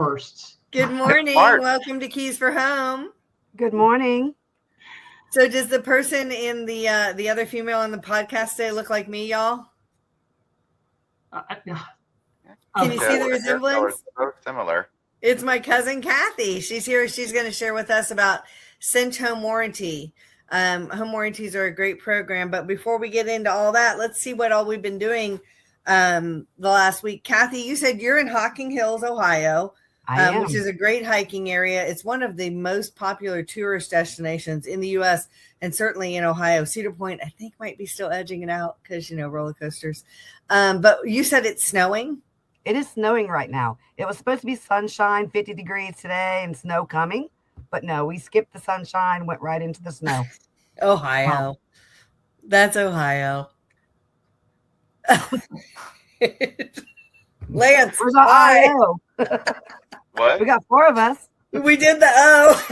firsts. Good morning. Welcome to Keys for Home. Good morning. So does the person in the other female on the podcast today look like me, y'all? Can you see the resemblance? So similar. It's my cousin Kathy. She's here. She's going to share with us about Cinch home warranty. Home warranties are a great program. But before we get into all that, let's see what all we've been doing the last week. Kathy, you said you're in Hocking Hills, Ohio, which is a great hiking area. It's one of the most popular tourist destinations in the U.S. and certainly in Ohio. Cedar Point, I think, might be still edging it out because, roller coasters. But you said it's snowing. It is snowing right now. It was supposed to be sunshine, 50 degrees today, and snow coming. But no, we skipped the sunshine, went right into the snow. Ohio. Wow. That's Ohio. Lance, where's Ohio? What? We got 4 of us. We did the O,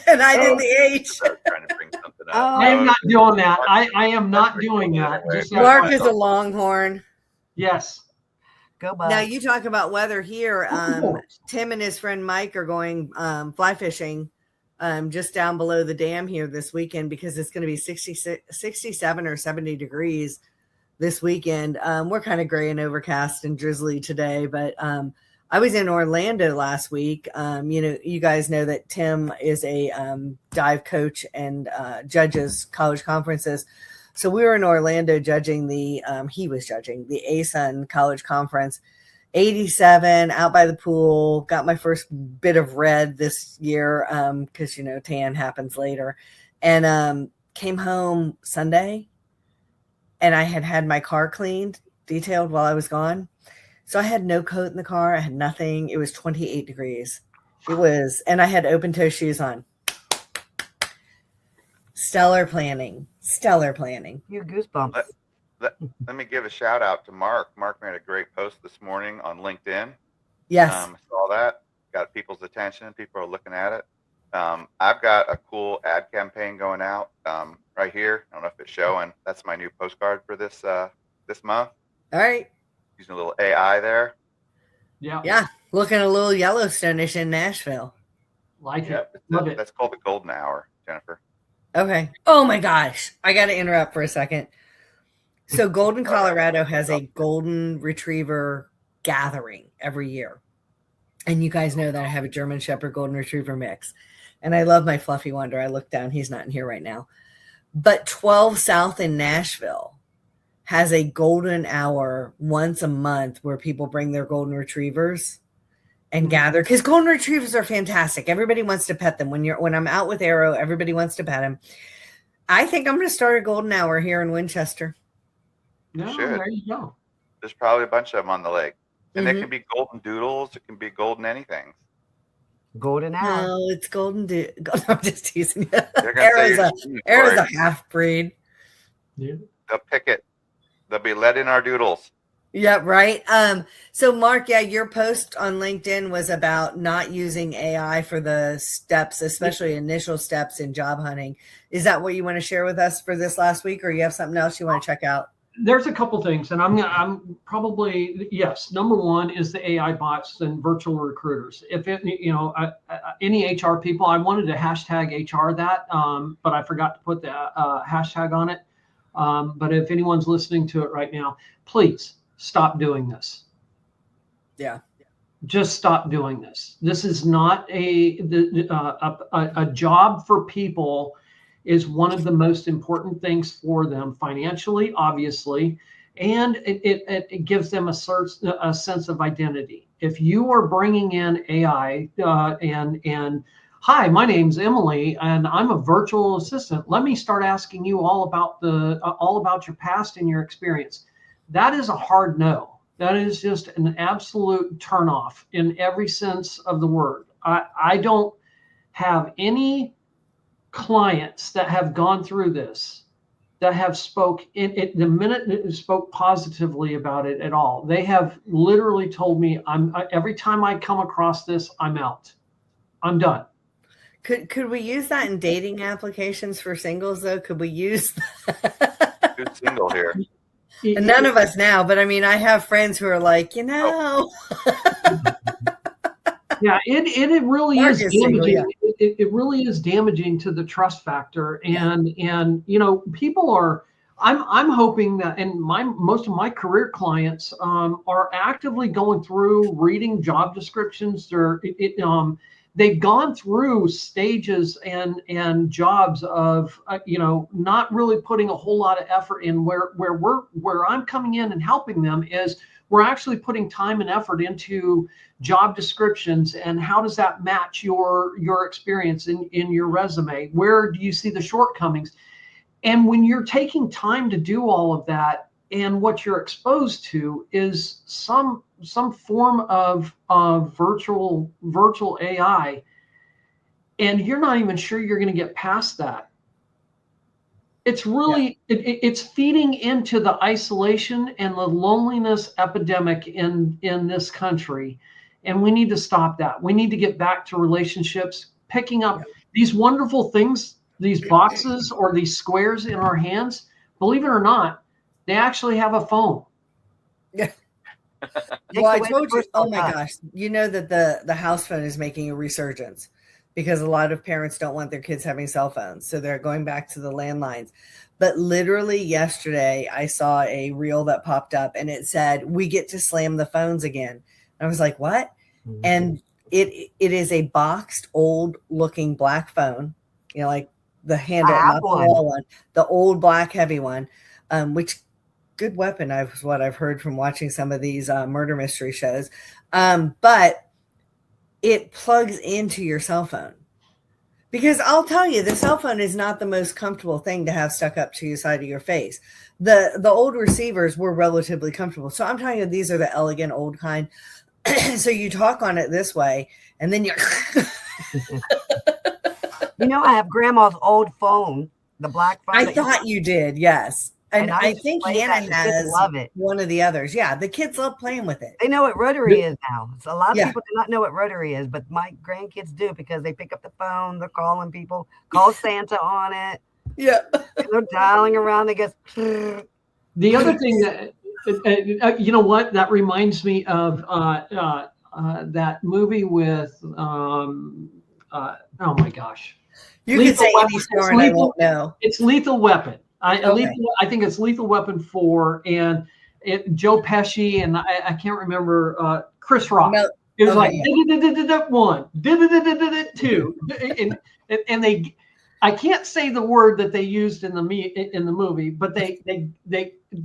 and I did the H. I was trying to bring something up. I am not doing that. I am not doing that. Mark is a Longhorn. Yes. Go, bud. Now you talk about weather here. Tim and his friend Mike are going fly fishing just down below the dam here this weekend because it's going to be 67 or 70 degrees this weekend. We're kind of gray and overcast and drizzly today, but I was in Orlando last week. You guys know that Tim is a dive coach and judges college conferences. So we were in Orlando judging he was judging the ASUN college conference, 87 out by the pool, got my first bit of red this year. Cause tan happens later, and came home Sunday and I had my car cleaned, detailed while I was gone. So I had no coat in the car. I had nothing. It was 28 degrees. And I had open toe shoes on. Stellar planning. You goosebumps. Let me give a shout out to Mark. Mark made a great post this morning on LinkedIn. Yes. I saw that. Got people's attention. People are looking at it. I've got a cool ad campaign going out right here. I don't know if it's showing. That's my new postcard for this month. All right. Using a little AI there. Yeah. Looking a little Yellowstone-ish in Nashville. Like it. Love it. That's called the Golden Hour, Jennifer. Okay. Oh my gosh. I got to interrupt for a second. So Golden, Colorado has a golden retriever gathering every year. And you guys know that I have a German Shepherd golden retriever mix. And I love my Fluffy Wonder. I looked down. He's not in here right now. But 12 South in Nashville has a golden hour once a month where people bring their golden retrievers and gather, because golden retrievers are fantastic. Everybody wants to pet them. When I'm out with Arrow, everybody wants to pet him. I think I'm going to start a golden hour here in Winchester. No, there you go. There's probably a bunch of them on the lake, and it can be golden doodles. It can be golden anything. Golden hour. No, it's golden. I'm just teasing you. Arrow's a half breed. Yeah. They'll pick it. They'll be let in our doodles. Yeah, right. So Mark, your post on LinkedIn was about not using AI for the steps, especially initial steps in job hunting. Is that what you want to share with us for this last week, or you have something else you want to check out? There's a couple things, and I'm probably, yes. Number one is the AI bots and virtual recruiters. If any HR people, I wanted to hashtag HR that, but I forgot to put the hashtag on it. But if anyone's listening to it right now, please stop doing this. Yeah. Just stop doing this. This is not a job for people. Is one of the most important things for them financially, obviously, and it gives them a sense of identity. If you are bringing in AI and hi, my name's Emily, and I'm a virtual assistant. Let me start asking you all about your past and your experience. That is a hard no. That is just an absolute turnoff in every sense of the word. I don't have any clients that have gone through this that have spoke the minute it spoke positively about it at all. They have literally told me, every time I come across this, I'm out. I'm done. Could we use that in dating applications for singles though? Could we use Who's single here? None of us now, but I mean, I have friends who are like, Yeah, it really is Darkest single, damaging. yeah. It really is damaging to the trust factor. And people are. I'm hoping that, and most of my career clients are actively going through reading job descriptions. They've gone through stages and jobs of not really putting a whole lot of effort in. Where I'm coming in and helping them is we're actually putting time and effort into job descriptions and how does that match your experience in your resume. Where do you see the shortcomings? And when you're taking time to do all of that, and what you're exposed to is some form of virtual AI, and you're not even sure you're going to get past that. It's really it's feeding into the isolation and the loneliness epidemic in this country, and we need to stop that. We need to get back to relationships, picking up these wonderful things, these boxes or these squares in our hands. Believe it or not, they actually have a phone. Yeah. Well, I told you. Oh my gosh! You know that the house phone is making a resurgence because a lot of parents don't want their kids having cell phones, so they're going back to the landlines. But literally yesterday, I saw a reel that popped up, and it said, "We get to slam the phones again." And I was like, "What?" Mm-hmm. And it is a boxed, old-looking black phone, like the handle, not the wall one, the old black heavy one, which. Good weapon, what I've heard from watching some of these murder mystery shows. But it plugs into your cell phone. Because I'll tell you, the cell phone is not the most comfortable thing to have stuck up to the side of your face. The old receivers were relatively comfortable. So I'm telling you, these are the elegant old kind. So you talk on it this way, and then you're... I have Grandma's old phone, the black phone. I thought you did, yes. And I think Hannah has one of the others. Yeah, the kids love playing with it. They know what Rotary is now. So a lot of people do not know what Rotary is, but my grandkids do because they pick up the phone. They're calling people, call Santa on it. Yeah. And they're dialing around. They go. The other thing that, you know what, that reminds me of that movie with, oh my gosh. You can say any store and I won't know. It's Lethal Weapon. I think it's Lethal Weapon 4, and Joe Pesci and I can't remember Chris Rock. No, it was like 1, 2, and they. I can't say the word that they used in the movie, but they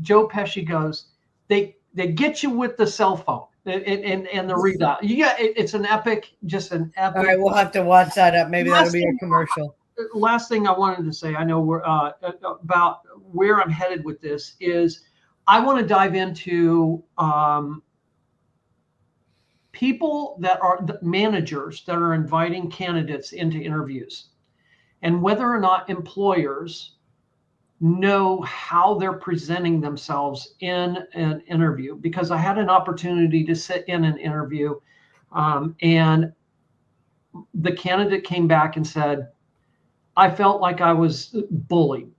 Joe Pesci goes, they get you with the cell phone and the redial. It's an epic, just an epic. All right, we'll have to watch that up. Maybe that'll be a commercial. Last thing I wanted to say, I know we're about where I'm headed with this is I want to dive into people that are managers that are inviting candidates into interviews and whether or not employers know how they're presenting themselves in an interview. Because I had an opportunity to sit in an interview and the candidate came back and said, I felt like I was bullied.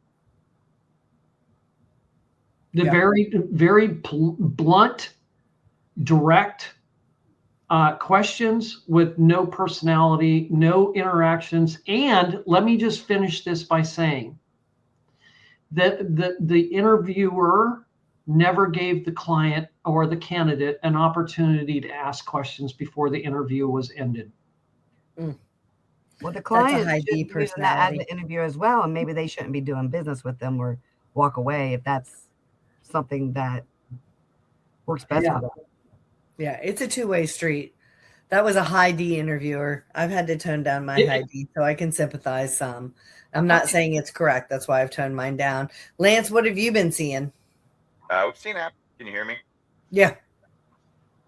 Very, very blunt, direct questions with no personality, no interactions. And let me just finish this by saying that the interviewer never gave the client or the candidate an opportunity to ask questions before the interview was ended. Mm. Well, the client should be using that as an interview as well, and maybe they shouldn't be doing business with them or walk away if that's something that works best for them. Yeah, it's a two-way street. That was a high D interviewer. I've had to tone down my high D, so I can sympathize some. I'm not saying it's correct. That's why I've toned mine down. Lance, what have you been seeing? We've seen that. Can you hear me? Yeah.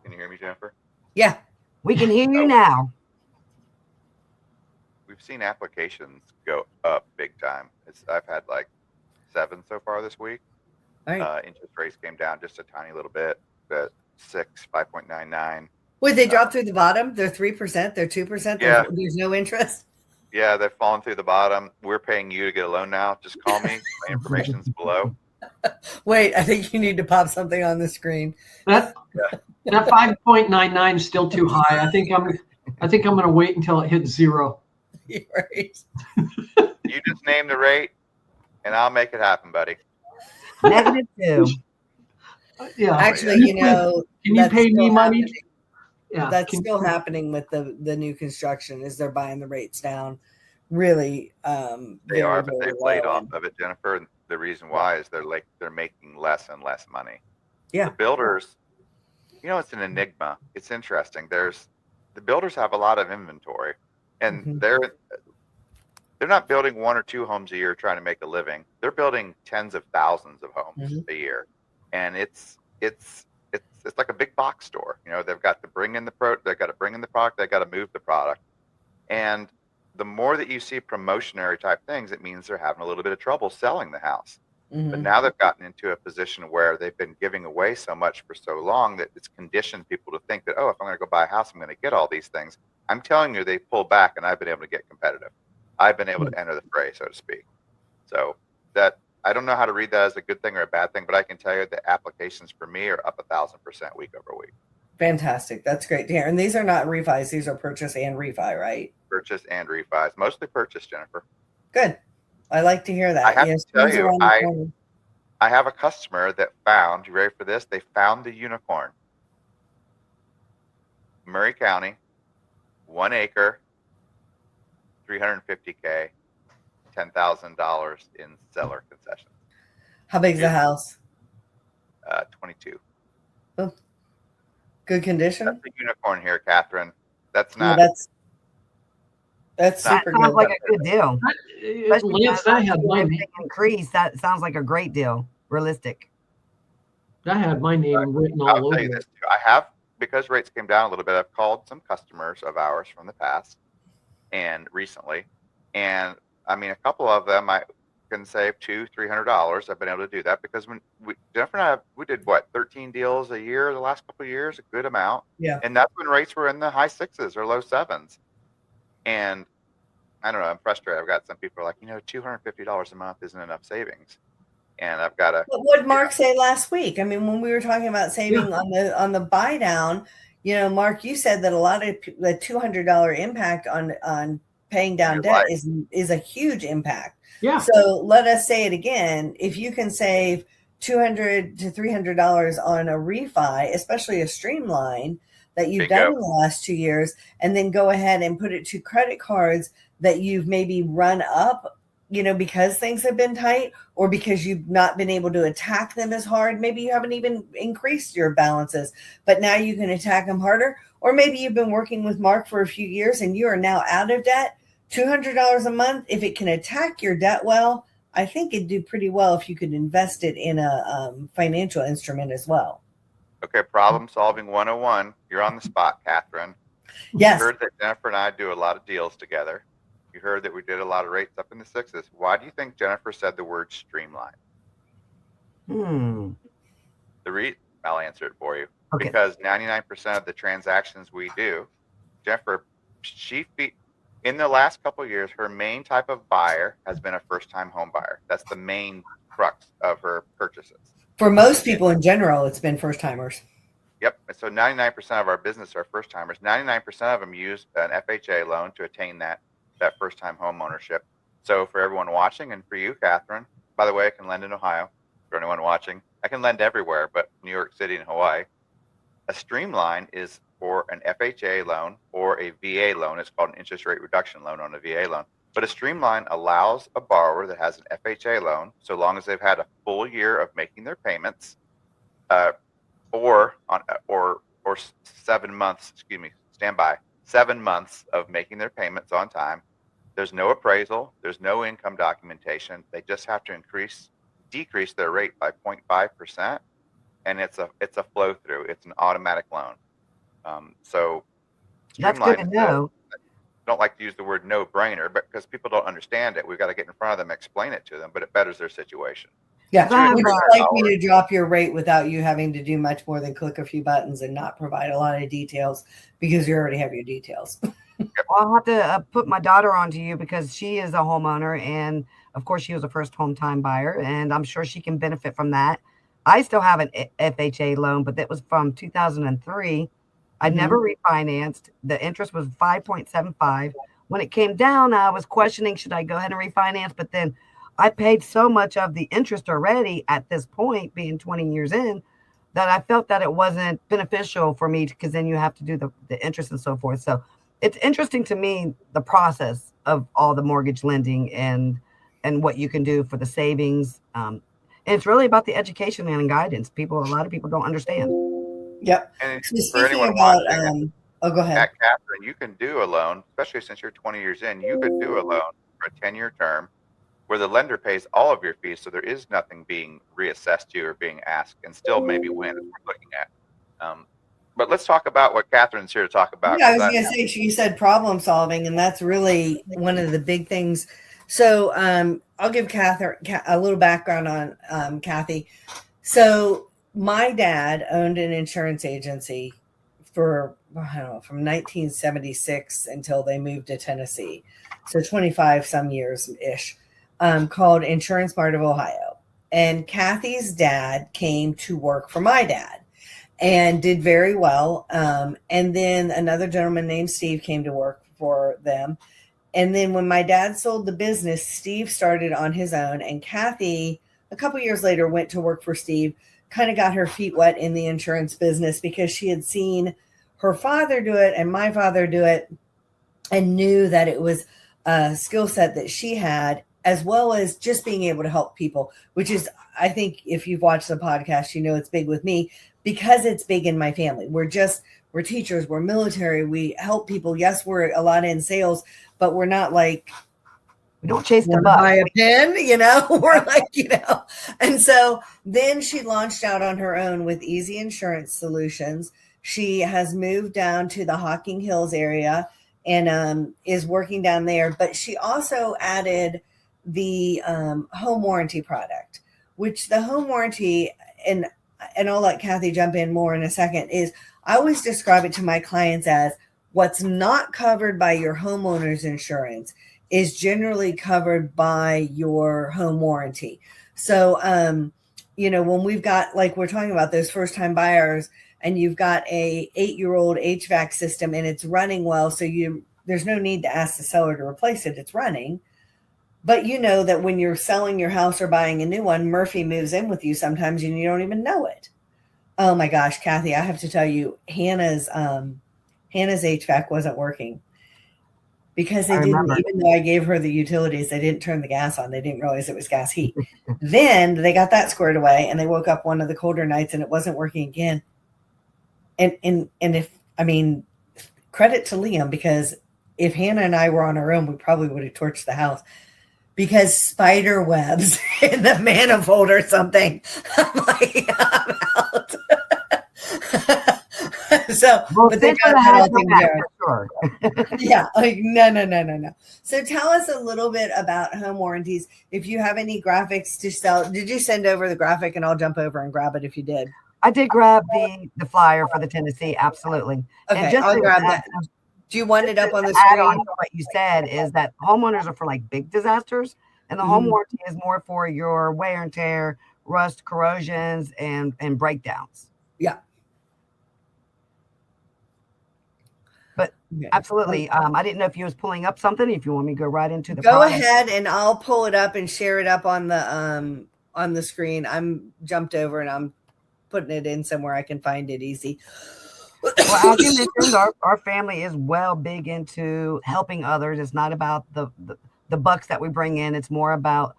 Can you hear me, Jennifer? Yeah. We can hear you now. We've seen applications go up big time. I've had like 7 so far this week. Right. Interest rates came down just a tiny little bit, but 5.99. Wait, they dropped through the bottom? They're 3%? They're 2%? There's no interest? Yeah, they've fallen through the bottom. We're paying you to get a loan now. Just call me. My information's below. Wait, I think you need to pop something on the screen. That 5.99 is still too high. I think I think I'm going to wait until it hits 0. Right. You just name the rate, and I'll make it happen, buddy. -2. Yeah. Actually, can you pay me money? Happening. Yeah. That's still happening with the new construction. Is they're buying the rates down, really. They are, but they've laid off of it, Jennifer. And the reason why is they're making less and less money. Yeah. The builders, it's an enigma. It's interesting. The builders have a lot of inventory, and they're not building 1 or 2 homes a year trying to make a living. They're building tens of thousands of homes a year, and it's like a big box store. They've got to bring in the product, they've got to move the product, and the more that you see promotionary type things, it means they're having a little bit of trouble selling the house. But now they've gotten into a position where they've been giving away so much for so long that it's conditioned people to think that, oh, if I'm going to go buy a house, I'm going to get all these things. I'm telling you, they pull back, and I've been able to get competitive. I've been able to enter the fray, so to speak. So that, I don't know how to read that as a good thing or a bad thing, but I can tell you that applications for me are up 1,000% week over week. Fantastic. That's great to hear. And these are not refis. These are purchase and refi, right? Purchase and refis. Mostly purchase, Jennifer. Good. I like to hear that. I have to tell you, I have a customer that found, you ready for this? They found the unicorn. Murray County, 1 acre, $350K, $10,000 in seller concessions. How big's the house? 22. Oh, good condition. That's a unicorn here, Catherine. That's not. No, that's super good. Sounds like a good deal. Lance, that had my name. Increase. That sounds like a great deal. Realistic. That had my name written all I'll over tell you it. this too. I have, because rates came down a little bit, I've called some customers of ours from the past and recently, and I mean, a couple of them I can save $200-$300. I've been able to do that because when Jennifer and I, we did 13 deals a year the last couple of years, a good amount. Yeah. And that's when rates were in the high 6s or low 7s. And I don't know, I'm frustrated. I've got some people are like, $250 a month isn't enough savings. And I've got to. But what did Mark say last week? I mean, when we were talking about saving on the buy down, Mark, you said that a lot of the $200 impact on paying down debt is a huge impact. Yeah. So let us say it again. If you can save $200 to $300 on a refi, especially a streamline that you've done in the last 2 years, and then go ahead and put it to credit cards that you've maybe run up, because things have been tight, or because you've not been able to attack them as hard. Maybe you haven't even increased your balances, but now you can attack them harder. Or maybe you've been working with Mark for a few years and you are now out of debt. $200 a month, if it can attack your debt well, I think it'd do pretty well if you could invest it in a financial instrument as well. Okay, problem solving 101. You're on the spot, Catherine. Yes. You heard that Jennifer and I do a lot of deals together. You heard that we did a lot of rates up in the 6s. Why do you think Jennifer said the word streamline? I'll answer it for you. Okay. Because 99% of the transactions we do, Jennifer, in the last couple of years, her main type of buyer has been a first-time home buyer. That's the main crux of her purchases. For most people in general, it's been first-timers. Yep. So 99% of our business are first-timers. 99% of them use an FHA loan to attain that first-time home ownership. So for everyone watching, and for you, Catherine, by the way, I can lend in Ohio. For anyone watching, I can lend everywhere but New York City and Hawaii. A streamline is for an FHA loan or a VA loan. It's called an interest rate reduction loan on a VA loan. But a streamline allows a borrower that has an FHA loan, so long as they've had a full year of making their payments, or 7 months. 7 months of making their payments on time. There's no appraisal. There's no income documentation. They just have to decrease their rate by 0.5%, and it's a flow through. It's an automatic loan. So that's good to know. I don't like to use the word no brainer, but because people don't understand it, we've got to get in front of them, explain it to them, but it betters their situation. Yeah, we'd like you to drop your rate without you having to do much more than click a few buttons and not provide a lot of details, because you already have your details. Well, I'll have to put my daughter onto you, because she is a homeowner, and of course she was a first home time buyer, and I'm sure she can benefit from that. I still have an FHA loan, but that was from 2003. I never refinanced. The interest was 5.75. When it came down, I was questioning, should I go ahead and refinance? But then I paid so much of the interest already at this point, being 20 years in, that I felt that it wasn't beneficial for me, because then you have to do the interest and so forth. So it's interesting to me, the process of all the mortgage lending and what you can do for the savings. And it's really about the education and guidance. A lot of people don't understand. Yep. And So for anyone about, watching, go ahead. Catherine, you can do a loan, especially since you're 20 years in, you could do a loan for a 10-year term where the lender pays all of your fees. So there is nothing being reassessed to you or being asked, and still maybe win, as we're looking at. But let's talk about what Catherine's here to talk about. Yeah, I was going to say, she said problem solving, and that's really one of the big things. So I'll give Catherine a little background on Kathy. So my dad owned an insurance agency for, I don't know, from 1976 until they moved to Tennessee. So 25 some years-ish, called Insurance Mart of Ohio. And Kathy's dad came to work for my dad and did very well. And then another gentleman named Steve came to work for them. And then when my dad sold the business, Steve started on his own. And Kathy, a couple years later, went to work for Steve, kind of got her feet wet in the insurance business because she had seen her father do it and my father do it, and knew that it was a skill set that she had, as well as just being able to help people, which is, I think if you've watched the podcast, you know it's big with me because it's big in my family. We're teachers, we're military, we help people. Yes, we're a lot in sales, but we're not like, we don't chase the buck. Buy a pen, we're like, And so then she launched out on her own with Easy Insurance Solutions. She has moved down to the Hocking Hills area and is working down there. But she also added the home warranty product, which the home warranty, and I'll let Kathy jump in more in a second, is I always describe it to my clients as what's not covered by your homeowner's insurance is generally covered by your home warranty. So, when we've got, like we're talking about those first time buyers, and you've got a 8-year-old HVAC system and it's running well, so there's no need to ask the seller to replace it. It's running. But you know that when you're selling your house or buying a new one, Murphy moves in with you sometimes and you don't even know it. Oh my gosh, Kathy, I have to tell you, Hannah's HVAC wasn't working because they didn't, even though I gave her the utilities, they didn't turn the gas on. They didn't realize it was gas heat. Then they got that squared away and they woke up one of the colder nights and it wasn't working again. And credit to Liam, because if Hannah and I were on our own, we probably would have torched the house because spider webs in the manifold or something. I'm like, I'm out. But they got that all taken care of. Yeah, like no. So tell us a little bit about home warranties. If you have any graphics to sell, did you send over the graphic? And I'll jump over and grab it if you did. I did grab the flyer for the Tennessee, absolutely. Okay, and I'll grab that. Do you want it up on the screen? On to what you said is that homeowners are for like big disasters, and the home warranty is more for your wear and tear, rust, corrosions, and breakdowns. Yeah. But absolutely, I didn't know if you was pulling up something. If you want me to go right into the go ahead, and I'll pull it up and share it up on the screen. I'm jumped over and I'm putting it in somewhere I can find it easy. Well, as you mentioned, our family is big into helping others. It's not about the bucks that we bring in. It's more about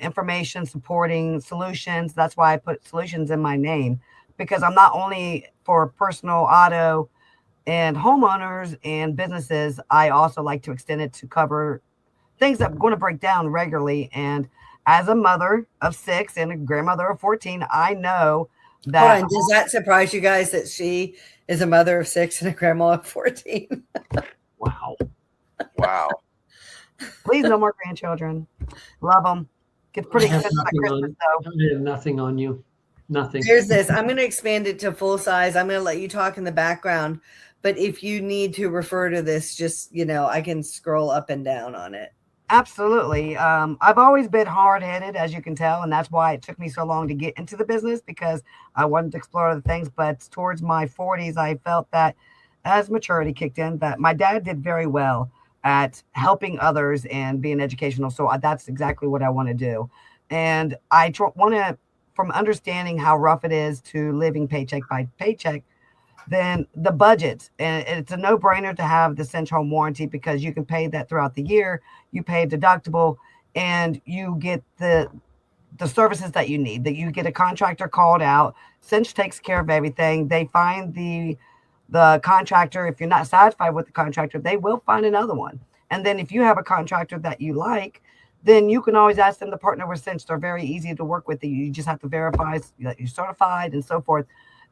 information, supporting solutions. That's why I put solutions in my name, because I'm not only for personal auto and homeowners and businesses. I also like to extend it to cover things that are going to break down regularly. And as a mother of 6 and a grandmother of 14, I know that. Hold on, does that surprise you guys that she is a mother of 6 and a grandma of 14? Wow. Please, no more grandchildren. Love them. Gets pretty expensive at Christmas, though. I have nothing on you. Nothing. There's this. I'm going to expand it to full size. I'm going to let you talk in the background. But if you need to refer to this, just, I can scroll up and down on it. Absolutely. I've always been hard-headed, as you can tell, and that's why it took me so long to get into the business, because I wanted to explore other things. But towards my 40s, I felt that as maturity kicked in, that my dad did very well at helping others and being educational. So that's exactly what I want to do. And I want to, from understanding how rough it is to living paycheck by paycheck, then the budget, and it's a no-brainer to have the Cinch home warranty, because you can pay that throughout the year. You pay a deductible and you get the services that you need, that you get a contractor called out. Cinch takes care of everything. They find the contractor. If you're not satisfied with the contractor, they will find another one. And then if you have a contractor that you like, then you can always ask them to partner with Cinch. They're very easy to work with. You just have to verify that you're certified and so forth.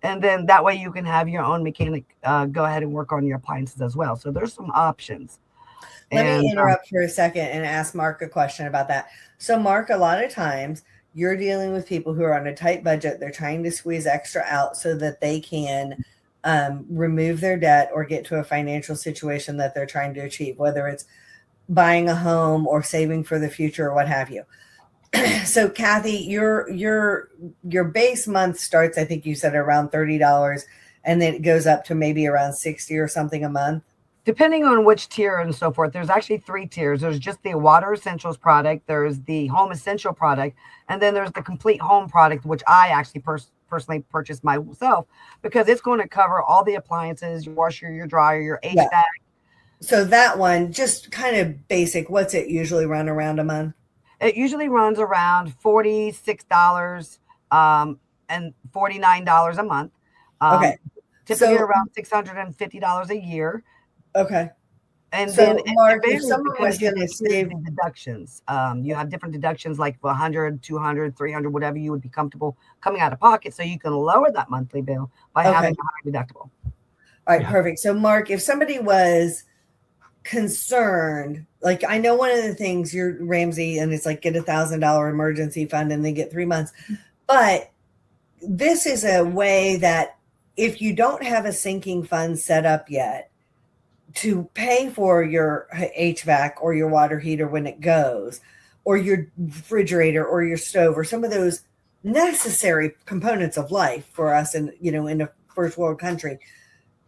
And then that way you can have your own mechanic go ahead and work on your appliances as well. So there's some options. Let me interrupt for a second and ask Mark a question about that. So Mark, a lot of times you're dealing with people who are on a tight budget. They're trying to squeeze extra out so that they can remove their debt or get to a financial situation that they're trying to achieve, whether it's buying a home or saving for the future or what have you. So Kathy, your base month starts, I think you said, around $30, and then it goes up to maybe around 60 or something a month. Depending on which tier and so forth. There's actually 3 tiers. There's just the Water Essentials product, there's the Home Essential product, and then there's the Complete Home product, which I actually personally purchased myself, because it's going to cover all the appliances, your washer, your dryer, your HVAC. Yeah. So that one, just kind of basic, what's it usually run around a month? It usually runs around $46 and $49 a month. Okay. Typically around $650 a year. Okay. And so then Mark, if someone was going to save deductions, you have different deductions like 100, 200, 300, whatever you would be comfortable coming out of pocket, so you can lower that monthly bill by having a high deductible. All right, perfect. So Mark, if somebody was concerned, like I know one of the things you're Ramsey, and it's like get $1,000 emergency fund and they get 3 months, but this is a way that if you don't have a sinking fund set up yet to pay for your HVAC or your water heater when it goes, or your refrigerator or your stove, or some of those necessary components of life for us in a first world country,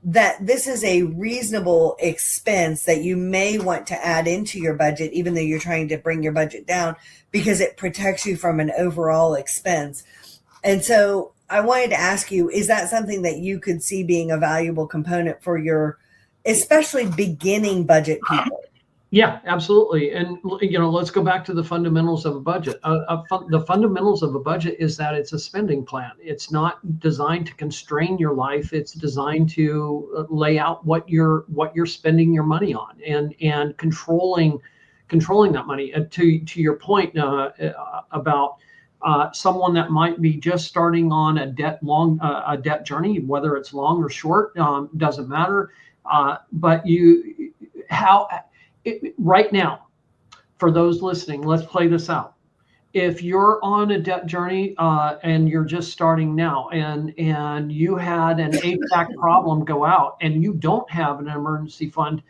that this is a reasonable expense that you may want to add into your budget, even though you're trying to bring your budget down, because it protects you from an overall expense. And so I wanted to ask you, is that something that you could see being a valuable component for your, especially beginning budget people? Yeah, absolutely. And, let's go back to the fundamentals of a budget. The fundamentals of a budget is that it's a spending plan. It's not designed to constrain your life. It's designed to lay out what you're spending your money on, and controlling that money. To your point about someone that might be just starting on a debt journey, whether it's long or short, doesn't matter. But right now, for those listening, let's play this out. If you're on a debt journey and you're just starting now, and you had an HVAC problem go out, and you don't have an emergency fund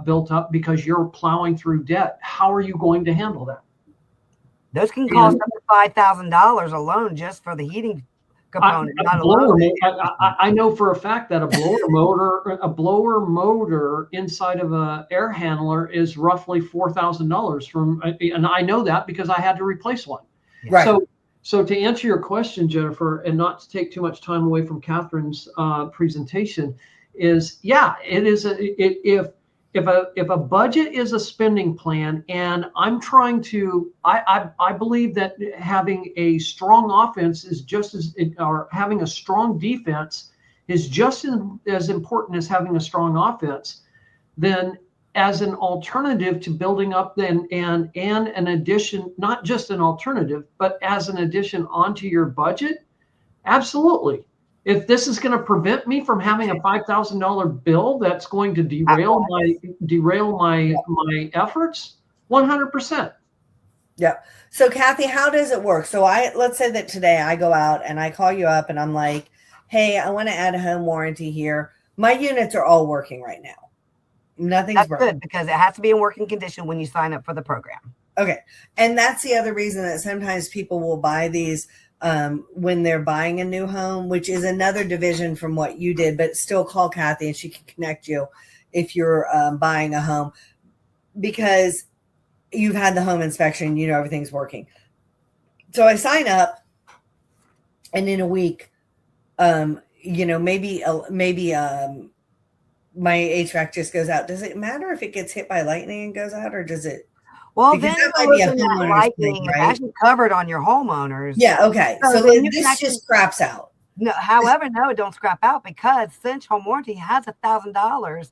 built up because you're plowing through debt, how are you going to handle that? Those can cost up to $5,000 alone just for the heating component. I know for a fact that a blower motor inside of an air handler is roughly $4,000 and I know that because I had to replace one. Right. So to answer your question, Jennifer, and not to take too much time away from Catherine's presentation, is it is if a budget is a spending plan, and I'm trying to, I believe that having a strong offense is just as, or having a strong defense is just as important as having a strong offense. Then, as an alternative to building up, and an addition, not just an alternative, but as an addition onto your budget, absolutely. If this is going to prevent me from having a $5,000 bill that's going to derail my efforts, 100%. Yeah. So Kathy, how does it work? So let's say that today I go out and I call you up and I'm like, hey, I want to add a home warranty here. My units are all working right now. Nothing's broken. Good, because it has to be in working condition when you sign up for the program. Okay. And that's the other reason that sometimes people will buy these when they're buying a new home, which is another division from what you did, but still call Kathy and she can connect you if you're buying a home, because you've had the home inspection, you know, everything's working. So I sign up, and in a week, you know, maybe my HVAC just goes out. Does it matter if it gets hit by lightning and goes out, or does it? Well, because then that might be a homeowner's thing, right? It's actually covered on your homeowners. Yeah. Okay. So this just scraps out. No, however, no, it don't scrap out, because Cinch Home Warranty has $1,000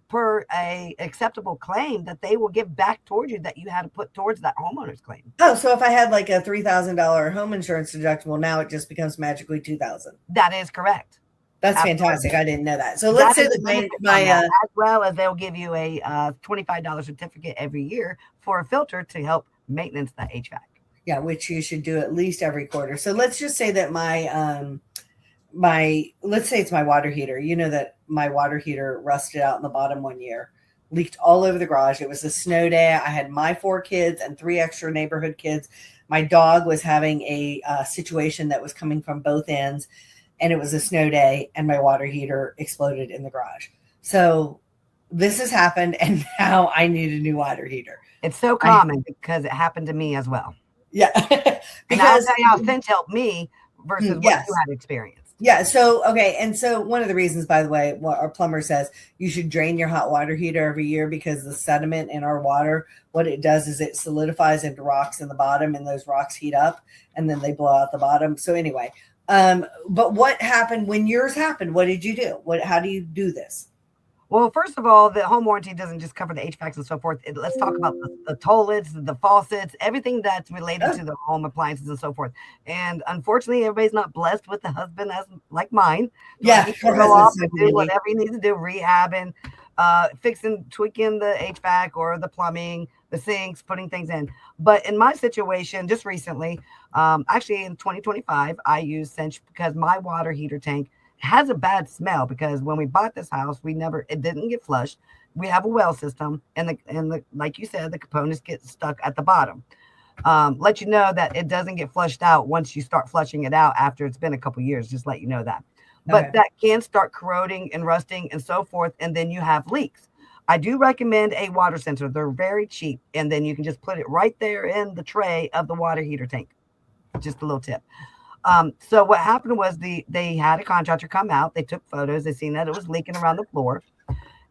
per a acceptable claim that they will give back towards you that you had to put towards that homeowner's claim. Oh, so if I had like a $3,000 home insurance deductible, now it just becomes magically $2,000. That is correct. That's Absolutely. Fantastic. I didn't know that. So let's say that my as well as they'll give you a $25 certificate every year for a filter to help maintenance that HVAC. Yeah, which you should do at least every quarter. So let's just say that let's say it's my water heater. You know that my water heater rusted out in the bottom one year, leaked all over the garage. It was a snow day. I had my 4 kids and 3 extra neighborhood kids. My dog was having a situation that was coming from both ends. And it was a snow day, and my water heater exploded in the garage. So this has happened, and now I need a new water heater. It's so common because it happened to me as well. Yeah. And I'll tell you how Cinch helped me versus what you had experienced. Yeah. So, okay. And so one of the reasons, by the way, what our plumber says, you should drain your hot water heater every year, because the sediment in our water, what it does is it solidifies into rocks in the bottom, and those rocks heat up, and then they blow out the bottom. So anyway, but what happened when yours happened? What did you do? How do you do this? Well, first of all, the home warranty doesn't just cover the HVACs and so forth. Let's talk about the toilets, the faucets, everything that's related to the home appliances and so forth. And unfortunately, everybody's not blessed with a husband as like mine. Yeah, he can go off and do whatever he needs to do, rehabbing, fixing, tweaking the HVAC or the plumbing, the sinks, putting things in. But in my situation, just recently, actually in 2025, I used Cinch because my water heater tank has a bad smell, because when we bought this house, it didn't get flushed. We have a well system, and the like you said, the components get stuck at the bottom. Let you know that it doesn't get flushed out once you start flushing it out after it's been a couple years. Just let you know that. But that can start corroding and rusting and so forth, and then you have leaks. I do recommend a water sensor. They're very cheap, and then you can just put it right there in the tray of the water heater tank. Just a little tip. So what happened was they had a contractor come out. They took photos. They seen that it was leaking around the floor.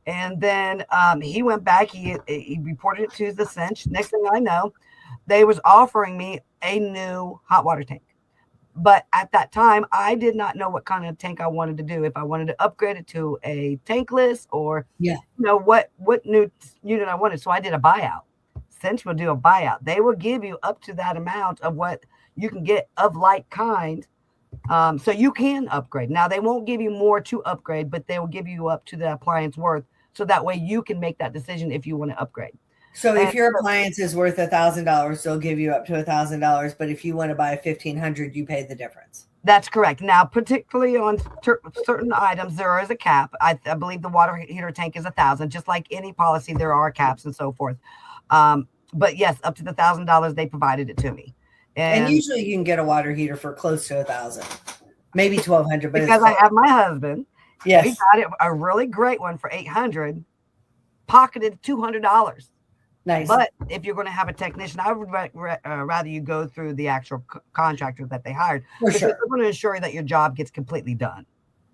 And then he went back. He reported it to the Cinch. Next thing I know, they was offering me a new hot water tank. But at that time, I did not know what kind of tank I wanted to do. If I wanted to upgrade it to a tankless, or what new unit I wanted. So I did a buyout. Cinch will do a buyout. They will give you up to that amount of what you can get of like kind. So you can upgrade. Now, they won't give you more to upgrade, but they will give you up to the appliance worth. So that way you can make that decision if you want to upgrade. So if your appliance is worth $1,000, they'll give you up to $1,000. But if you want to buy $1,500, you pay the difference. That's correct. Now, particularly on certain items, there is a cap. I believe the water heater tank is $1,000. Just like any policy, there are caps and so forth. But yes, up to the $1,000, they provided it to me. And usually you can get a water heater for close to $1,000, maybe $1,200. But because I have my husband, yes, we got it a really great one for $800, pocketed $200. Nice. But if you're going to have a technician, I would rather you go through the actual contractor that they hired. For sure. They're going to ensure that your job gets completely done.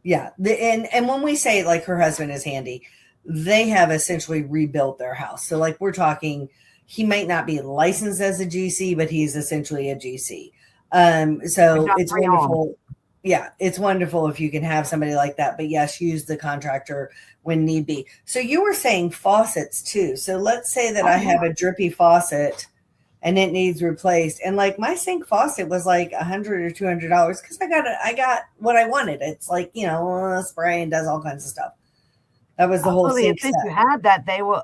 Yeah. And when we say like her husband is handy, they have essentially rebuilt their house. So like we're talking, he might not be licensed as a GC, but he's essentially a GC. So it's wonderful. Yeah, it's wonderful if you can have somebody like that. But yes, use the contractor when need be. So you were saying faucets too. So let's say that I have a drippy faucet and it needs replaced. And like my sink faucet was like $100 or $200 because I got what I wanted. It's like, spray and does all kinds of stuff. That was the whole sink set. If you had that, they will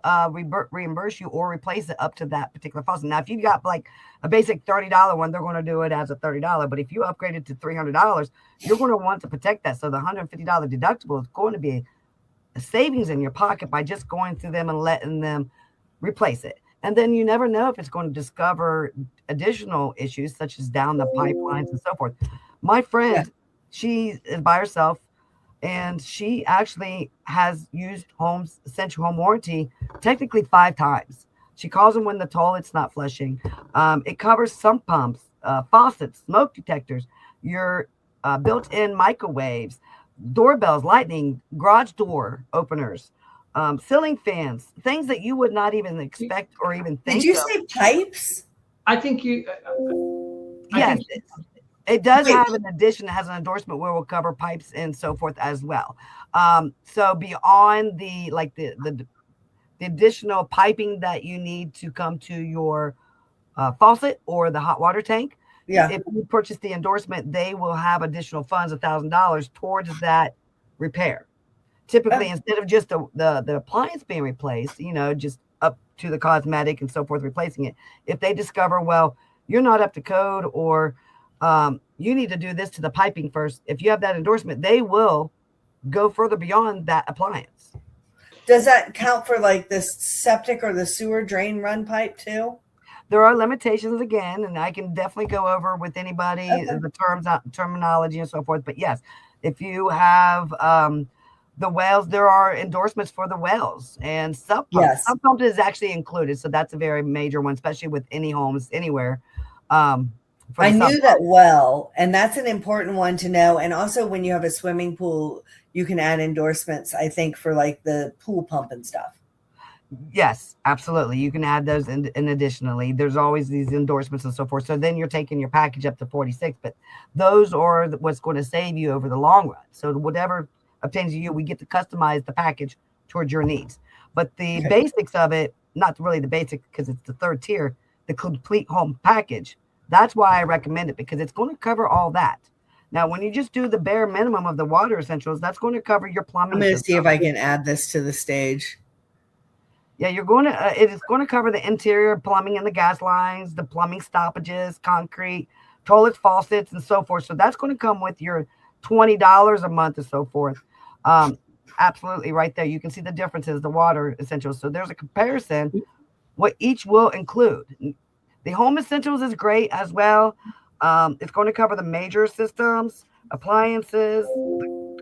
reimburse you or replace it up to that particular faucet. Now, if you got like a basic $30 one, they're going to do it as a $30. But if you upgrade it to $300, you're going to want to protect that. So the $150 deductible is going to be a savings in your pocket by just going through them and letting them replace it. And then you never know if it's going to discover additional issues such as down the pipelines and so forth. My friend, she is by herself, and she actually has used Cinch home warranty technically 5 times. She calls them when the toilet's not flushing. It covers sump pumps, faucets, smoke detectors, your built-in microwaves, doorbells, lightning, garage door openers, ceiling fans, things that you would not even expect or even think. Did you say pipes? I think you. Yes, it does have an addition. It has an endorsement where we'll cover pipes and so forth as well. So beyond the additional piping that you need to come to your faucet or the hot water tank, if you purchase the endorsement, they will have additional funds, $1,000 towards that repair. Typically, instead of just the appliance being replaced, just up to the cosmetic and so forth, replacing it. If they discover, well, you're not up to code, or you need to do this to the piping first, if you have that endorsement, they will go further beyond that appliance. Does that count for like the septic or the sewer drain run pipe too? There are limitations again, and I can definitely go over with anybody the terminology and so forth. But yes, if you have the wells, there are endorsements for the wells, and sump pumps. Sump pump is actually included, so that's a very major one, especially with any homes anywhere. I knew that well, and that's an important one to know. And also, when you have a swimming pool, you can add endorsements, I think, for like the pool pump and stuff. Yes, absolutely. You can add those in additionally. There's always these endorsements and so forth. So then you're taking your package up to 46, but those are what's going to save you over the long run. So whatever obtains you, we get to customize the package towards your needs. But the basics of it, not really the basic because it's the third tier, the complete home package. That's why I recommend it, because it's going to cover all that. Now, when you just do the bare minimum of the water essentials, that's going to cover your plumbing. I'm going to see if I can add this to the stage. Yeah, you're going to, it is going to cover the interior plumbing and the gas lines, the plumbing stoppages, concrete, toilets, faucets, and so forth. So that's going to come with your $20 a month and so forth. Absolutely right there. You can see the differences, the water essentials. So there's a comparison, what each will include. The home essentials is great as well. It's going to cover the major systems, appliances,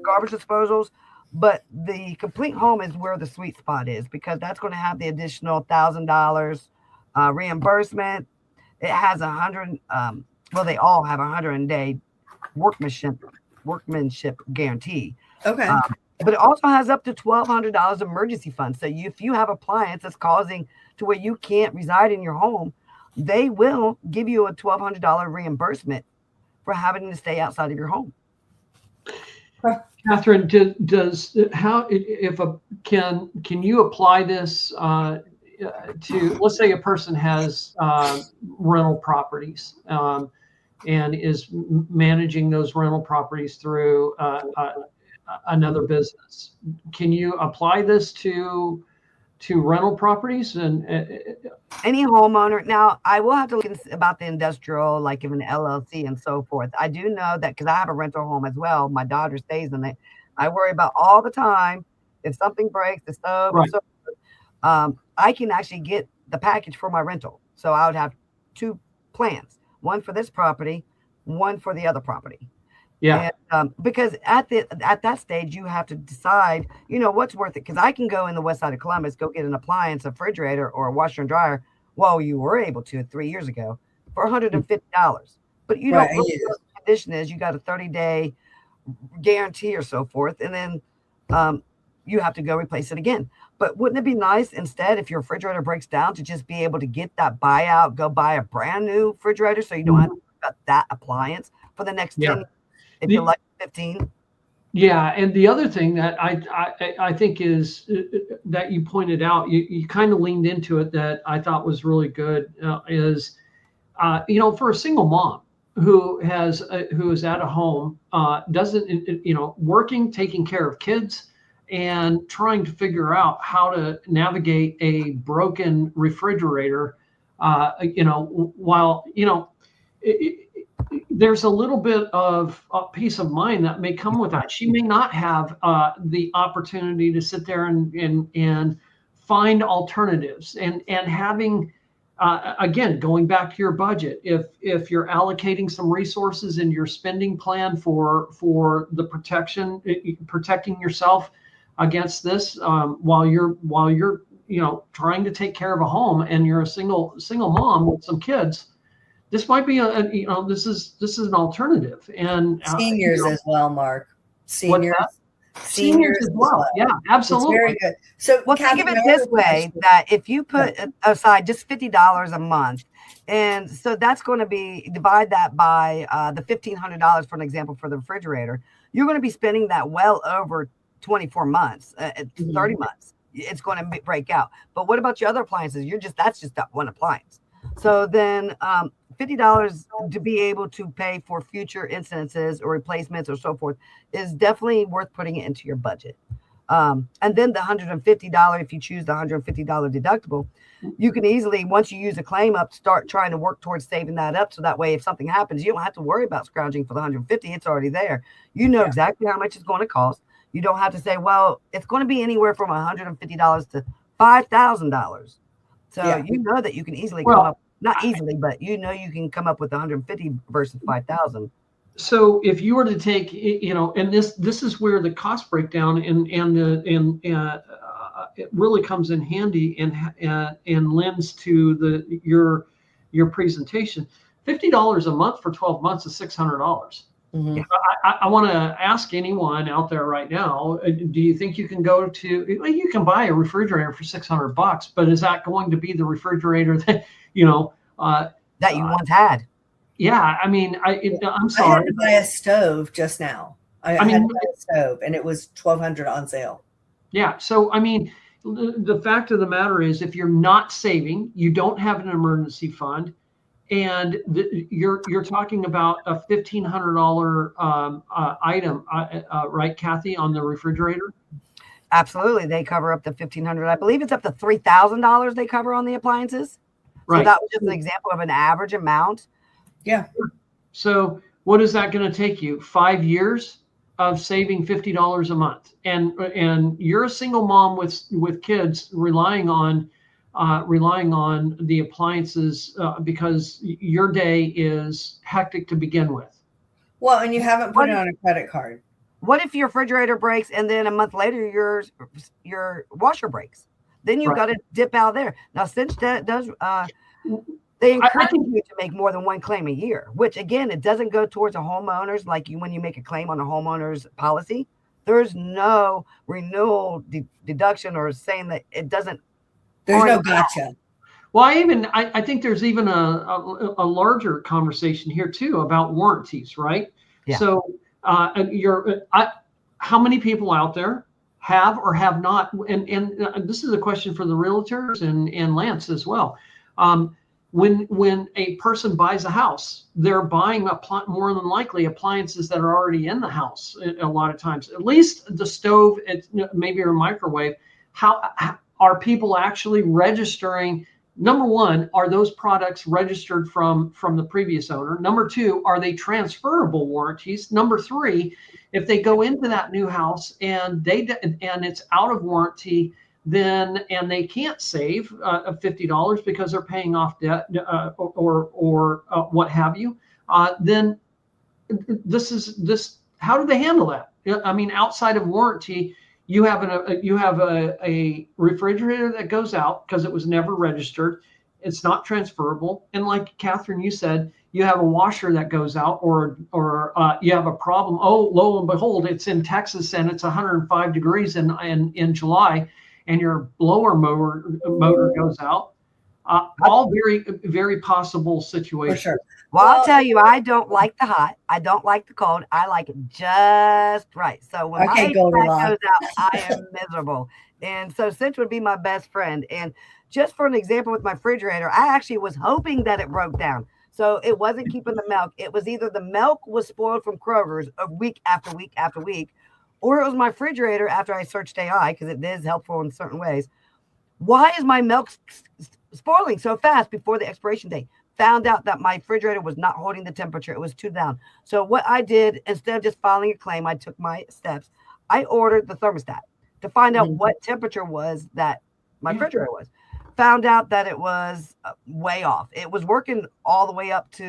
garbage disposals. But the complete home is where the sweet spot is, because that's going to have the additional $1,000 reimbursement. It has 100. Well, they all have 100-day workmanship guarantee. Okay. But it also has up to $1,200 emergency fund. So if you have appliance that's causing to where you can't reside in your home, they will give you a $1,200 reimbursement for having to stay outside of your home. Catherine, can you apply this to, let's say a person has rental properties and is managing those rental properties through another business? Can you apply this to rental properties and any homeowner? Now, I will have to look about the industrial, like if an LLC and so forth. I do know that because I have a rental home as well. My daughter stays in it. I worry about all the time if something breaks, the stove. Right. So, I can actually get the package for my rental. So I would have 2 plans, one for this property, one for the other property. Yeah. And, because at that stage, you have to decide, what's worth it. Because I can go in the west side of Columbus, go get an appliance, a refrigerator, or a washer and dryer. Well, you were able to 3 years ago for $150. But you don't know what the condition is. You got a 30-day guarantee or so forth. And then you have to go replace it again. But wouldn't it be nice instead, if your refrigerator breaks down, to just be able to get that buyout, go buy a brand new refrigerator so you don't have to worry about that appliance for the next 10 years? If you're like 15. Yeah, and the other thing that I think is that you pointed out, you kind of leaned into it, that I thought was really good, is for a single mom who is at a home, doesn't working, taking care of kids, and trying to figure out how to navigate a broken refrigerator, while there's a little bit of peace of mind that may come with that. She may not have the opportunity to sit there and find alternatives and having, again, going back to your budget, if you're allocating some resources in your spending plan for the protecting yourself against this, while you're trying to take care of a home and you're a single mom with some kids, this might be this is an alternative. And seniors as well, Mark. Seniors as well. Yeah, absolutely. It's very good. So, well, think of it this way: that if you put aside just $50 a month, and so that's going to be divide that by the $1,500 for an example for the refrigerator, you're going to be spending that well over 24 months, 30 months. It's going to break out. But what about your other appliances? That's just that one appliance. So then $50 to be able to pay for future incidences or replacements or so forth is definitely worth putting it into your budget. And then the $150, if you choose the $150 deductible, you can easily, once you use a claim up, start trying to work towards saving that up. So that way, if something happens, you don't have to worry about scrounging for the $150. It's already there. You know exactly how much it's going to cost. You don't have to say, well, it's going to be anywhere from $150 to $5,000. So you know that you can easily come up. Not easily, but you can come up with 150 versus 5,000. So if you were to take, and this is where the cost breakdown it really comes in handy and lends to your presentation. $50 a month for 12 months is $600. Mm-hmm. I want to ask anyone out there right now, do you think you can go to, you can buy a refrigerator for $600, but is that going to be the refrigerator that, that you once had? Yeah. I mean, I'm sorry. I had to buy a stove just now. I had to buy a stove and it was $1,200 on sale. Yeah. So, I mean, the fact of the matter is if you're not saving, you don't have an emergency fund, and you're talking about a $1,500 item, right, Kathy, on the refrigerator? Absolutely, they cover up to $1,500. I believe it's up to $3,000 they cover on the appliances. Right. So that was just an example of an average amount. Yeah. So what is that going to take you? 5 years of saving $50 a month, and you're a single mom with kids relying on the appliances because your day is hectic to begin with. Well, and you haven't put it on a credit card. What if your refrigerator breaks and then a month later your washer breaks? Then you've got to dip out there. Now, Cinch does they encourage you to make more than one claim a year, which again, it doesn't go towards a homeowner's like when you make a claim on a homeowner's policy. There's no renewal deduction or saying that it doesn't. There's no gotcha. Well, I think there's even a larger conversation here too about warranties, right? Yeah. So how many people out there have or have not, and this is a question for the realtors and Lance as well. When a person buys a house, they're buying more than likely appliances that are already in the house. A lot of times, at least the stove, maybe a microwave. How are people actually registering? Number one, are those products registered from the previous owner? Number two, are they transferable warranties? Number three, if they go into that new house and it's out of warranty, then and they can't save $50 because they're paying off debt or what have you, then this. How do they handle that? I mean, outside of warranty, you have a refrigerator that goes out because it was never registered. It's not transferable, and like Catherine, you said, you have a washer that goes out, or you have a problem. Oh, lo and behold, it's in Texas and it's 105 degrees in July. And your blower motor goes out. All very, very possible situations. For sure. Well, I'll tell you, I don't like the hot. I don't like the cold. I like it just right. So when my HVAC goes out, I am miserable. And so Cinch would be my best friend. And just for an example with my refrigerator, I actually was hoping that it broke down. So it wasn't keeping the milk. It was either the milk was spoiled from Kroger's a week after week after week, or it was my refrigerator after I searched AI, because it is helpful in certain ways. Why is my milk spoiling so fast before the expiration date? Found out that my refrigerator was not holding the temperature. It was too down. So what I did, instead of just filing a claim, I took my steps. I ordered the thermostat to find out what temperature was that my refrigerator was. Found out that it was way off. It was working all the way up to,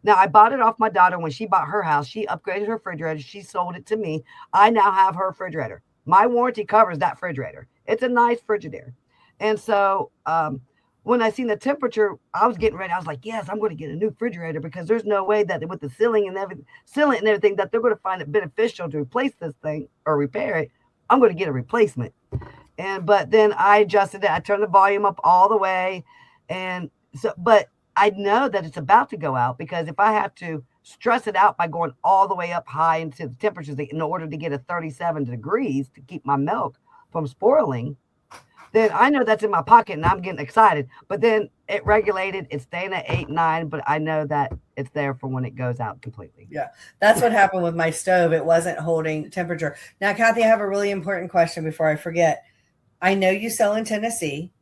now I bought it off my daughter when she bought her house. She upgraded her refrigerator. She sold it to me. I now have her refrigerator. My warranty covers that refrigerator. It's a nice Frigidaire. And so when I seen the temperature, I was getting ready. I was like, yes, I'm going to get a new refrigerator because there's no way that with the sealant and everything that they're going to find it beneficial to replace this thing or repair it. I'm going to get a replacement. But then I adjusted it. I turned the volume up all the way. And so, but I know that it's about to go out because if I have to stress it out by going all the way up high into the temperatures in order to get a 37 degrees to keep my milk from spoiling, then I know that's in my pocket and I'm getting excited. But then it regulated, it's staying at 8, 9, but I know that it's there for when it goes out completely. Yeah, that's what happened with my stove. It wasn't holding temperature. Now, Kathy, I have a really important question before I forget. I know you sell in Tennessee.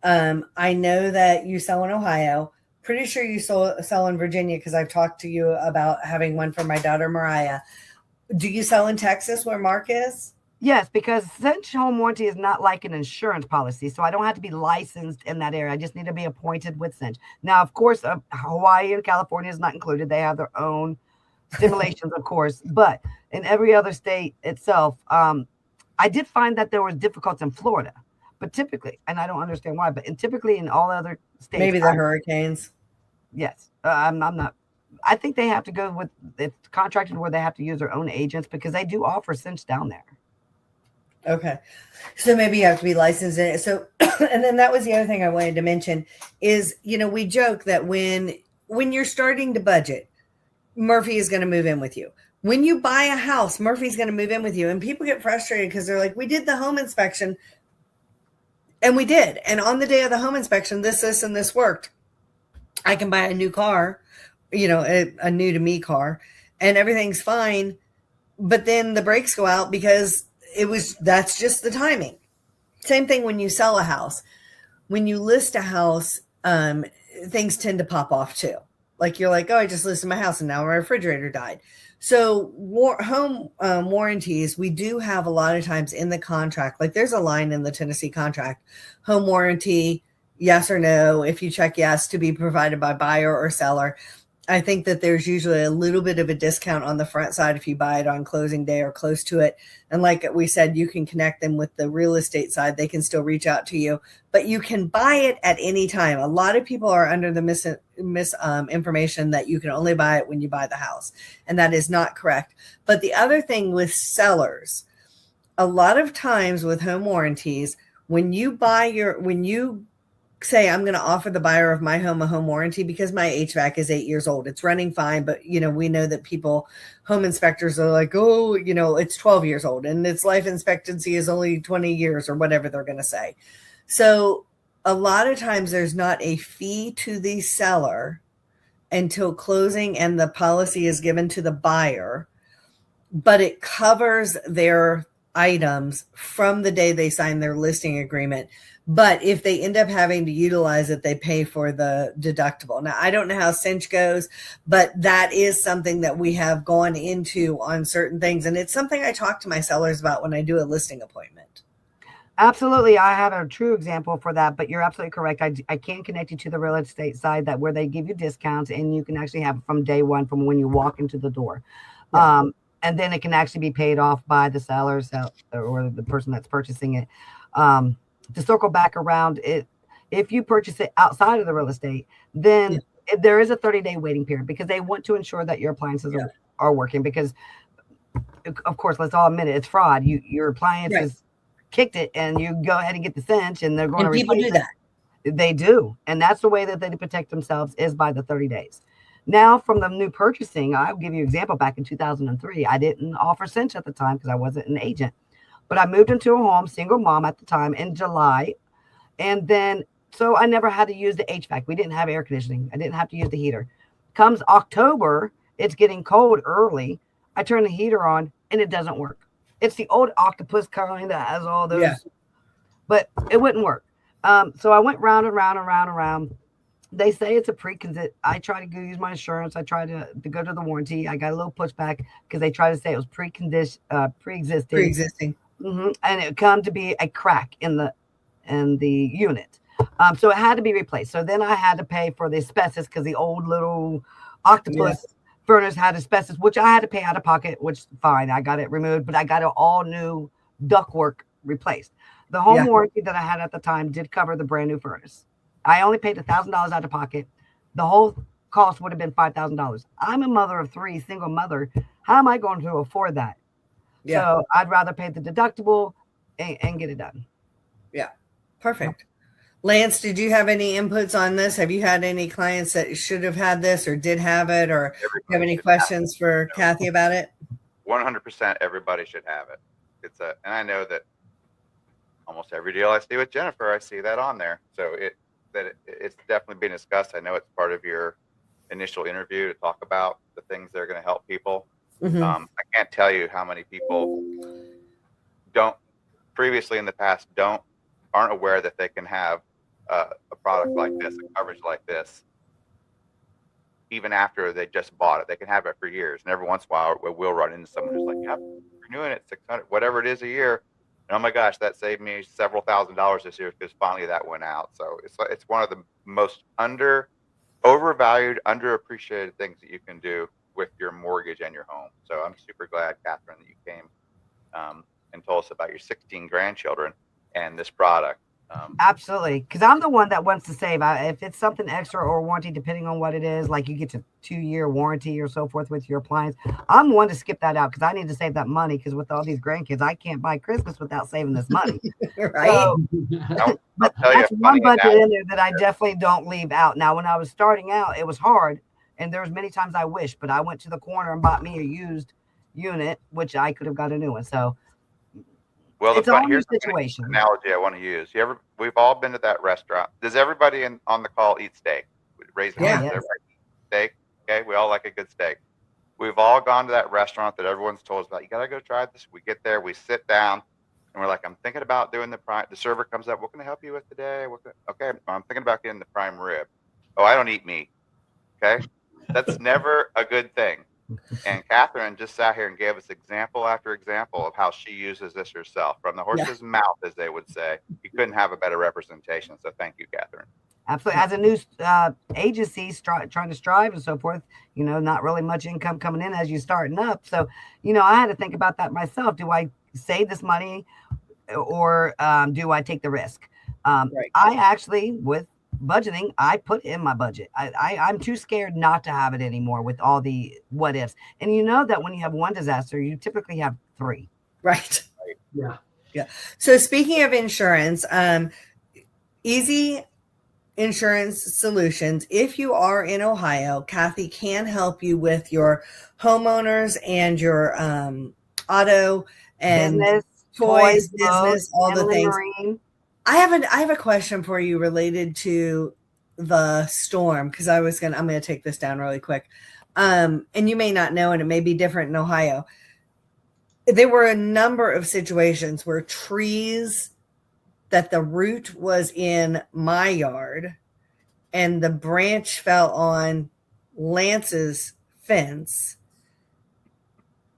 I know that you sell in Ohio. Pretty sure you sell in Virginia because I've talked to you about having one for my daughter, Mariah. Do you sell in Texas where Mark is? Yes, because Cinch home warranty is not like an insurance policy, so I don't have to be licensed in that area. I just need to be appointed with Cinch. Now, of course, Hawaii and California is not included. They have their own simulations, of course, but in every other state itself, I did find that there was difficulties in Florida, but typically, and I don't understand why, but typically in all other states, maybe the hurricanes. Yes, I'm not. I think they have to go with it's contracted where they have to use their own agents because they do offer Cinch down there. Okay. So maybe you have to be licensed in it. So, and then that was the other thing I wanted to mention is, we joke that when you're starting to budget, Murphy is going to move in with you. When you buy a house, Murphy's going to move in with you. And people get frustrated because they're like, we did the home inspection and we did. And on the day of the home inspection, this, and this worked. I can buy a new car, a new to me car and everything's fine. But then the brakes go out because that's just the timing. Same thing when you sell a house. When you list a house, things tend to pop off too. Like you're like, oh, I just listed my house and now my refrigerator died. So home warranties, we do have a lot of times in the contract, like there's a line in the Tennessee contract, home warranty, yes or no. If you check yes, to be provided by buyer or seller. I think that there's usually a little bit of a discount on the front side if you buy it on closing day or close to it. And like we said, you can connect them with the real estate side. They can still reach out to you, but you can buy it at any time. A lot of people are under the misinformation that you can only buy it when you buy the house. And that is not correct. But the other thing with sellers, a lot of times with home warranties, when you say I'm going to offer the buyer of my home a home warranty because my HVAC is 8 years old. It's running fine, but we know that home inspectors are like, oh, it's 12 years old and its life expectancy is only 20 years or whatever they're going to say. So a lot of times there's not a fee to the seller until closing and the policy is given to the buyer, but it covers their items from the day they sign their listing agreement. But if they end up having to utilize it, they pay for the deductible. Now, I don't know how Cinch goes, but that is something that we have gone into on certain things. And it's something I talk to my sellers about when I do a listing appointment. Absolutely. I have a true example for that, but you're absolutely correct. I can connect you to the real estate side where they give you discounts and you can actually have it from day one, from when you walk into the door. Yeah. And then it can actually be paid off by the sellers or the person that's purchasing it. To circle back around it, if you purchase it outside of the real estate, then there is a 30-day waiting period because they want to ensure that your appliances are working because, of course, let's all admit it, it's fraud. Your appliances kicked it and you go ahead and get the Cinch and they're going to replace people do that. They do. And that's the way that they protect themselves is by the 30 days. Now, from the new purchasing, I'll give you an example. Back in 2003, I didn't offer Cinch at the time because I wasn't an agent. But I moved into a home, single mom at the time in July. And then, so I never had to use the HVAC. We didn't have air conditioning. I didn't have to use the heater. Comes October, it's getting cold early. I turn the heater on and it doesn't work. It's the old octopus kind that has all those, but it wouldn't work. So I went round and round and round and round. They say it's a I try to go use my insurance. I try to go to the warranty. I got a little pushback because they try to say it was pre-existing. Pre-existing. And it come to be a crack in the in the unit. So it had to be replaced. So then I had to pay for the asbestos because the old little octopus furnace had asbestos, which I had to pay out of pocket, which fine. I got it removed, but I got an all new ductwork replaced. The home warranty that I had at the time did cover the brand new furnace. I only paid $1,000 out of pocket. The whole cost would have been $5,000. I'm a mother of 3, single mother. How am I going to afford that? Yeah. So I'd rather pay the deductible and get it done. Yeah. Perfect. Lance, did you have any inputs on this? Have you had any clients that should have had this or did have it, or have any questions for Kathy about it? 100% everybody should have it. And I know that almost every deal I see with Jennifer, I see that on there. So it's definitely being discussed. I know it's part of your initial interview to talk about the things that are going to help people. Mm-hmm. I can't tell you how many people previously in the past aren't aware that they can have a product like this, a coverage like this, even after they just bought it. They can have it for years, and every once in a while we'll run into someone who's like, "Yeah, renewing it $600, whatever it is a year." And oh my gosh, that saved me several $1,000s this year because finally that went out. So it's one of the most overvalued, underappreciated things that you can do with your mortgage and your home. So I'm super glad, Catherine, that you came and told us about your 16 grandchildren and this product. Absolutely, because I'm the one that wants to save. If it's something extra or warranty, depending on what it is, like you get to 2-year warranty or so forth with your appliance, I'm one to skip that out because I need to save that money. Because with all these grandkids, I can't buy Christmas without saving this money. Right? So, but that's one budget in there that I definitely don't leave out. Now, when I was starting out, it was hard, and there was many times I wished, but I went to the corner and bought me a used unit, which I could have got a new one. So. Well, here's the situation. Analogy I want to use. We've all been to that restaurant. Does everybody on the call eat steak? Raise your hands. Everybody eat steak. Okay, we all like a good steak. We've all gone to that restaurant that everyone's told us about. You gotta go try this. We get there, we sit down, and we're like, "I'm thinking about doing the prime." The server comes up. "What can I help you with today?" Okay, I'm thinking about getting the prime rib. "Oh, I don't eat meat." Okay, that's never a good thing. And Catherine just sat here and gave us example after example of how she uses this herself, from the horse's mouth, as they would say. You couldn't have a better representation. So thank you, Catherine. Absolutely. As a new agency trying to strive and so forth, not really much income coming in as you're starting up. So, I had to think about that myself. Do I save this money or do I take the risk? Right. I actually, with budgeting, I put in my budget. I'm too scared not to have it anymore with all the what ifs. And that when you have one disaster, you typically have 3. Right. Yeah. So speaking of insurance, Easy Insurance Solutions, if you are in Ohio, Kathy can help you with your homeowners and your auto and business, toys, business, all the things. Marine. I have a question for you related to the storm, because I'm going to take this down really quick. And you may not know, and it may be different in Ohio. There were a number of situations where trees that the root was in my yard and the branch fell on Lance's fence,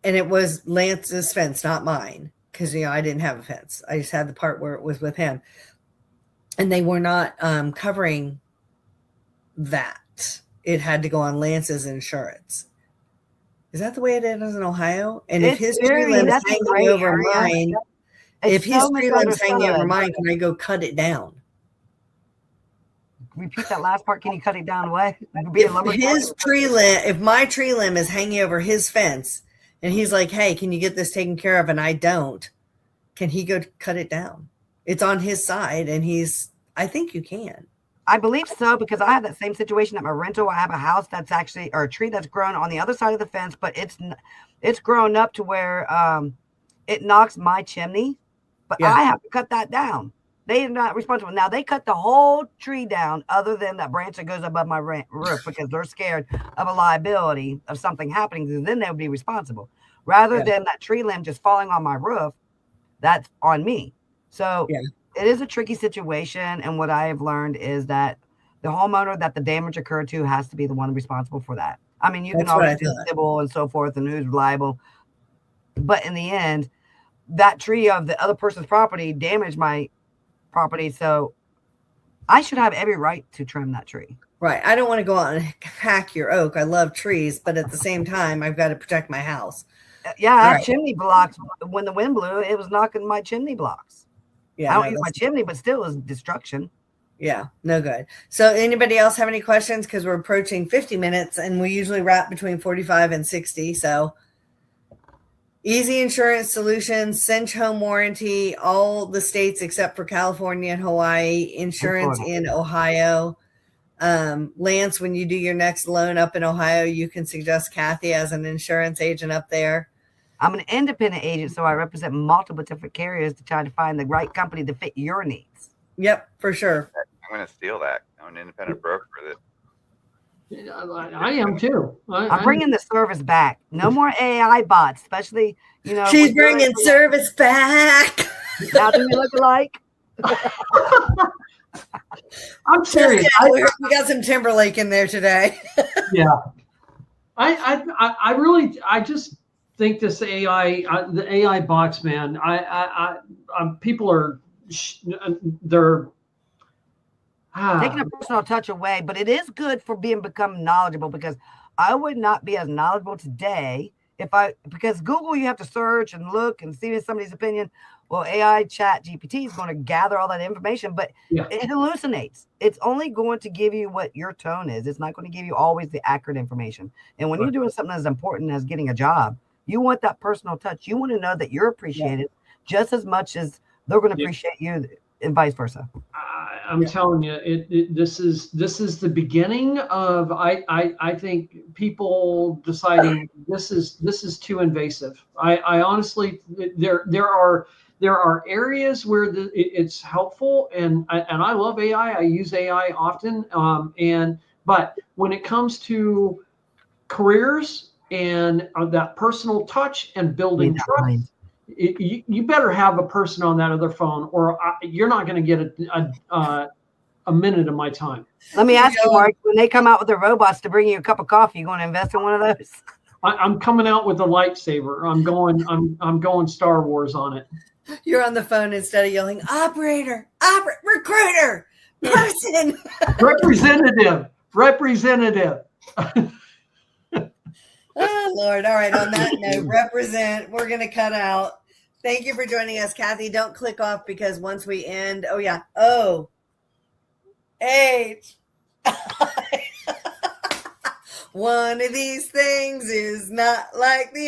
and it was Lance's fence, not mine. Because, I didn't have a fence. I just had the part where it was with him. And they were not covering that. It had to go on Lance's insurance. Is that the way it is in Ohio? And if his tree limb is hanging over mine, can I go cut it down? Repeat that last part. Can you cut it down away? If my tree limb is hanging over his fence, and he's like, "Hey, can you get this taken care of?" And I don't. Can he go cut it down? It's on his side, and I think you can. I believe so, because I have that same situation at my rental. I have a house that's actually, or a tree that's grown on the other side of the fence, but it's grown up to where it knocks my chimney, but I have to cut that down. They are not responsible. Now, they cut the whole tree down other than that branch that goes above my roof, because they're scared of a liability of something happening, because then they would be responsible. Rather than that tree limb just falling on my roof, that's on me. So it is a tricky situation. And what I have learned is that the homeowner that the damage occurred to has to be the one responsible for that. I mean, you can always do civil and so forth and who's liable. But in the end, that tree of the other person's property damaged my property. So I should have every right to trim that tree. Right. I don't want to go out and hack your oak. I love trees, but at the same time, I've got to protect my house. Yeah, I have chimney blocks. When the wind blew, it was knocking my chimney blocks. Yeah, I don't use my chimney, but still is destruction. Yeah, no good. So anybody else have any questions? Because we're approaching 50 minutes and we usually wrap between 45 and 60. So Easy Insurance Solutions, Cinch Home Warranty, all the states except for California and Hawaii, insurance in Ohio. Lance, when you do your next loan up in Ohio, you can suggest Kathy as an insurance agent up there. I'm an independent agent, so I represent multiple different carriers to try to find the right company to fit your needs. Yep, for sure. I'm going to steal that. I'm an independent broker that. I am too. I'm bringing the service back. No more AI bots, especially, She's bringing service back. How do we look alike? I'm serious. We got some Timberlake in there today. Yeah. I just think this AI, the AI bots, man, people are, they're taking a personal touch away, but it is good for become knowledgeable, because I would not be as knowledgeable today because Google, you have to search and look and see somebody's opinion. Well, AI chat GPT is going to gather all that information, but it hallucinates. It's only going to give you what your tone is. It's not going to give you always the accurate information. And when you're doing something as important as getting a job, you want that personal touch. You want to know that you're appreciated just as much as they're going to appreciate you, and vice versa. I'm telling you, this is the beginning of I think people deciding this is too invasive. I honestly, there are areas where it's helpful, and I love AI. I use AI often, but when it comes to careers and that personal touch and building trust, you better have a person on that other phone, or you're not going to get a minute of my time. Let me ask you, Mark, when they come out with the robots to bring you a cup of coffee, you going to invest in one of those? I'm coming out with a lightsaber. I'm going Star Wars on it. You're on the phone instead of yelling, operator, recruiter, person, representative. Oh, Lord. All right. On that note, represent. We're going to cut out. Thank you for joining us, Kathy. Don't click off, because once we end, H. One of these things is not like the